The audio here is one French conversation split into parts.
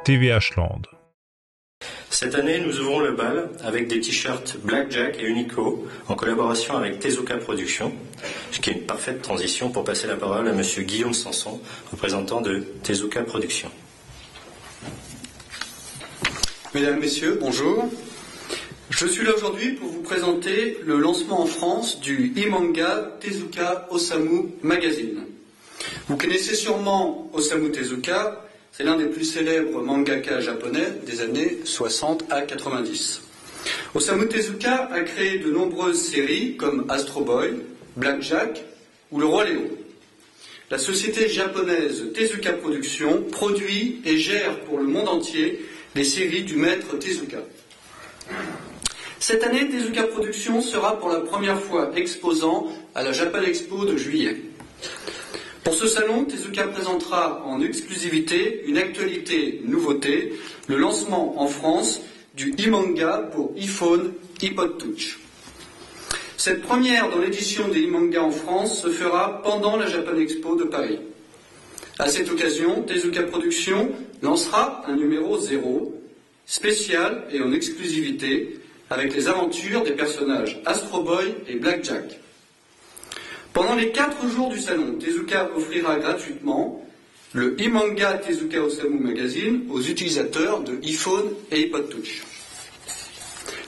TVH Land. Cette année, nous ouvrons le bal avec des t-shirts Blackjack et Unico en collaboration avec Tezuka Productions, ce qui est une parfaite transition pour passer la parole à monsieur Guillaume Sanson, représentant de Tezuka Productions. Mesdames, Messieurs, bonjour. Je suis là aujourd'hui pour vous présenter le lancement en France du e-manga Tezuka Osamu Magazine. Vous connaissez sûrement Osamu Tezuka, c'est l'un des plus célèbres mangaka japonais des années 60 à 90. Osamu Tezuka a créé de nombreuses séries comme Astro Boy, Blackjack ou Le Roi Léon. La société japonaise Tezuka Productions produit et gère pour le monde entier les séries du maître Tezuka. Cette année, Tezuka Productions sera pour la première fois exposant à la Japan Expo de juillet. Pour ce salon, Tezuka présentera en exclusivité une actualité nouveauté, le lancement en France du e-manga pour iPhone, iPod Touch. Cette première dans l'édition des e-mangas en France se fera pendant la Japan Expo de Paris. À cette occasion, Tezuka Productions lancera un numéro 0, spécial et en exclusivité, avec les aventures des personnages Astro Boy et Blackjack. Pendant les 4 jours du salon, Tezuka offrira gratuitement le e-manga Tezuka Osamu Magazine aux utilisateurs de iPhone et iPod Touch.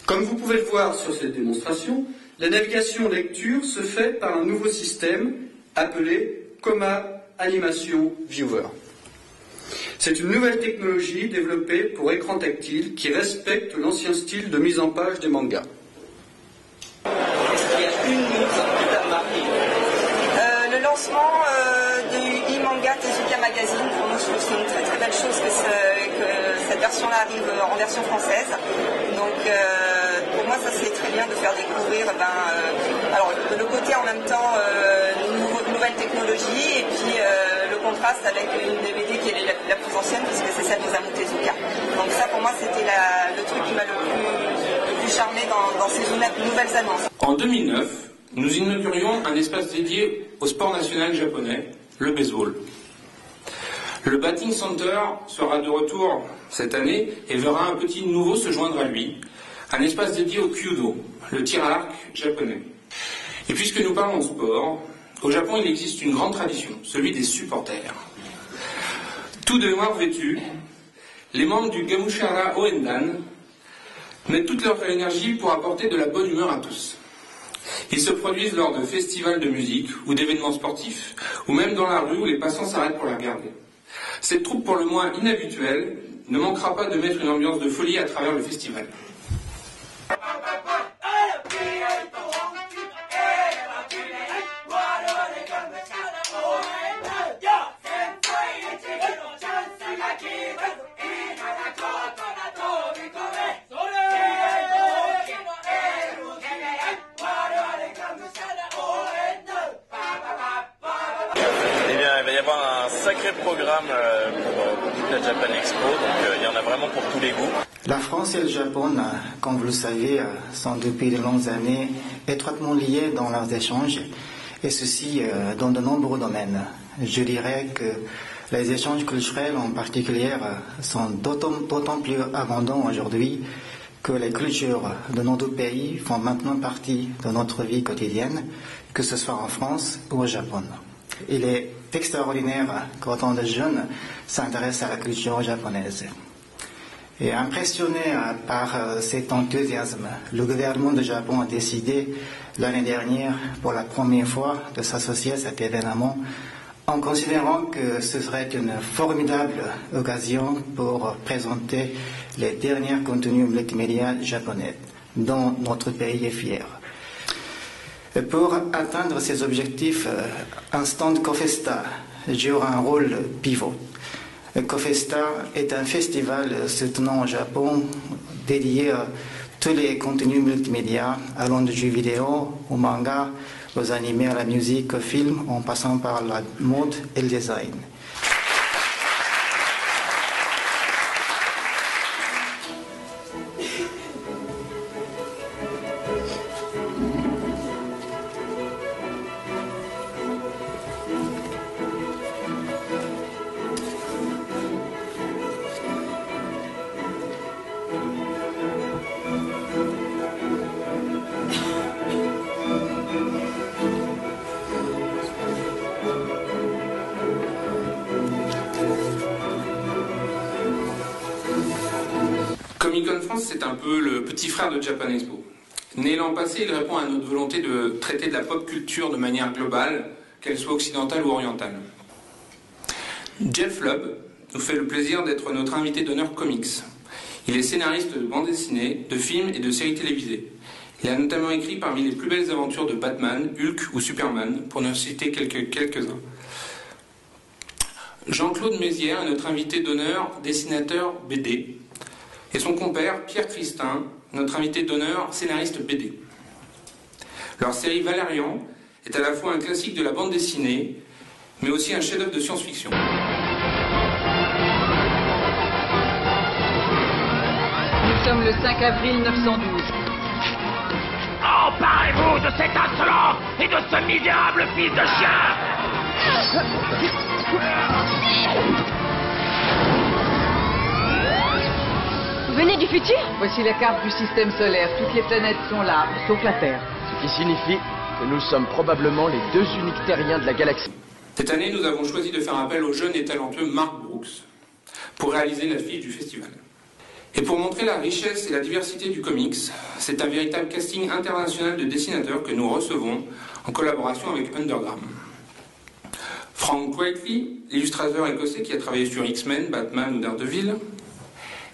Comme vous pouvez le voir sur cette démonstration, la navigation lecture se fait par un nouveau système appelé Koma Animation Viewer. C'est une nouvelle technologie développée pour écran tactile qui respecte l'ancien style de mise en page des mangas. Est-ce qu'il y a une news qui t'a marqué? Le lancement du e-manga Tezuka Magazine, pour nous, je trouve que c'est une très très belle chose que cette version-là arrive en version française. Donc pour moi, ça c'est très bien de faire découvrir alors, le côté en même temps nouvelle technologie et puis le contraste avec une DVD qui est la plus ancienne puisque c'est celle d'Osamu Tezuka. Donc ça pour moi c'était le truc qui m'a le plus charmé dans ces nouvelles annonces. En 2009, nous inaugurions un espace dédié au sport national japonais, le baseball. Le Batting Center sera de retour cette année et verra un petit nouveau se joindre à lui, un espace dédié au kyudo, le tir à l'arc japonais. Et puisque nous parlons de sport, au Japon il existe une grande tradition, celui des supporters. Tout de noir vêtus, les membres du Gamushara Oendan mettent toute leur énergie pour apporter de la bonne humeur à tous. Ils se produisent lors de festivals de musique ou d'événements sportifs, ou même dans la rue où les passants s'arrêtent pour la regarder. Cette troupe pour le moins inhabituelle ne manquera pas de mettre une ambiance de folie à travers le festival. Il va y avoir un sacré programme pour toute la Japan Expo, donc il y en a vraiment pour tous les goûts. La France et le Japon, comme vous le savez, sont depuis de longues années étroitement liés dans leurs échanges, et ceci dans de nombreux domaines. Je dirais que les échanges culturels en particulier sont d'autant plus abondants aujourd'hui que les cultures de nos deux pays font maintenant partie de notre vie quotidienne, que ce soit en France ou au Japon. Il est extraordinaire qu'autant de jeunes s'intéressent à la culture japonaise. Et impressionné par cet enthousiasme, le gouvernement du Japon a décidé l'année dernière, pour la première fois, de s'associer à cet événement, en considérant que ce serait une formidable occasion pour présenter les derniers contenus multimédia japonais, dont notre pays est fier. Pour atteindre ces objectifs, un stand Cofesta joue un rôle pivot. Cofesta est un festival se tenant au Japon dédié à tous les contenus multimédia, allant de jeux vidéo au manga, aux animés, à la musique, aux films, en passant par la mode et le design. France, c'est un peu le petit frère de Japan Expo. Né l'an passé, il répond à notre volonté de traiter de la pop culture de manière globale, qu'elle soit occidentale ou orientale. Jeff Lubb nous fait le plaisir d'être notre invité d'honneur comics. Il est scénariste de bande dessinée, de films et de séries télévisées. Il a notamment écrit parmi les plus belles aventures de Batman, Hulk ou Superman, pour ne citer quelques-uns. Jean-Claude Mézières est notre invité d'honneur, dessinateur BD. Et son compère, Pierre Christin, notre invité d'honneur, scénariste BD. Leur série Valérian est à la fois un classique de la bande dessinée, mais aussi un chef-d'œuvre de science-fiction. Nous sommes le 5 avril 912. Emparez-vous de cet insolent et de ce misérable fils de chien! Vous venez du futur? Voici la carte du système solaire. Toutes les planètes sont là, sauf la Terre. Ce qui signifie que nous sommes probablement les 2 uniques terriens de la galaxie. Cette année, nous avons choisi de faire appel au jeune et talentueux Mark Brooks pour réaliser l'affiche du festival. Et pour montrer la richesse et la diversité du comics, c'est un véritable casting international de dessinateurs que nous recevons en collaboration avec Underground. Frank Quitely, illustrateur écossais qui a travaillé sur X-Men, Batman ou Daredevil.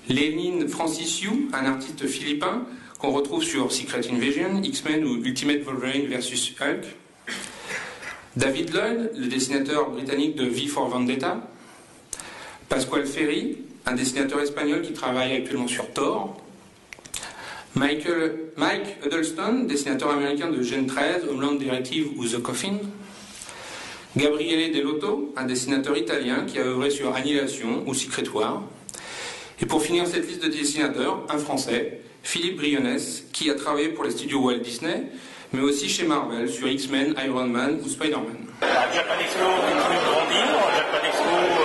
Lénine Francis Yu, un artiste philippin qu'on retrouve sur Secret Invasion, X-Men ou Ultimate Wolverine vs Hulk. David Lloyd, le dessinateur britannique de V for Vendetta. Pasquale Ferry, un dessinateur espagnol qui travaille actuellement sur Thor. Mike Huddleston, dessinateur américain de Gen 13, Homeland Directive ou The Coffin. Gabriele Dell'Otto, un dessinateur italien qui a œuvré sur Annihilation ou Secret War. Et pour finir cette liste de dessinateurs, un Français, Philippe Brionnes, qui a travaillé pour les studios Walt Disney, mais aussi chez Marvel sur X-Men, Iron Man ou Spider-Man. Japan Expo continue de grandir. Japan Expo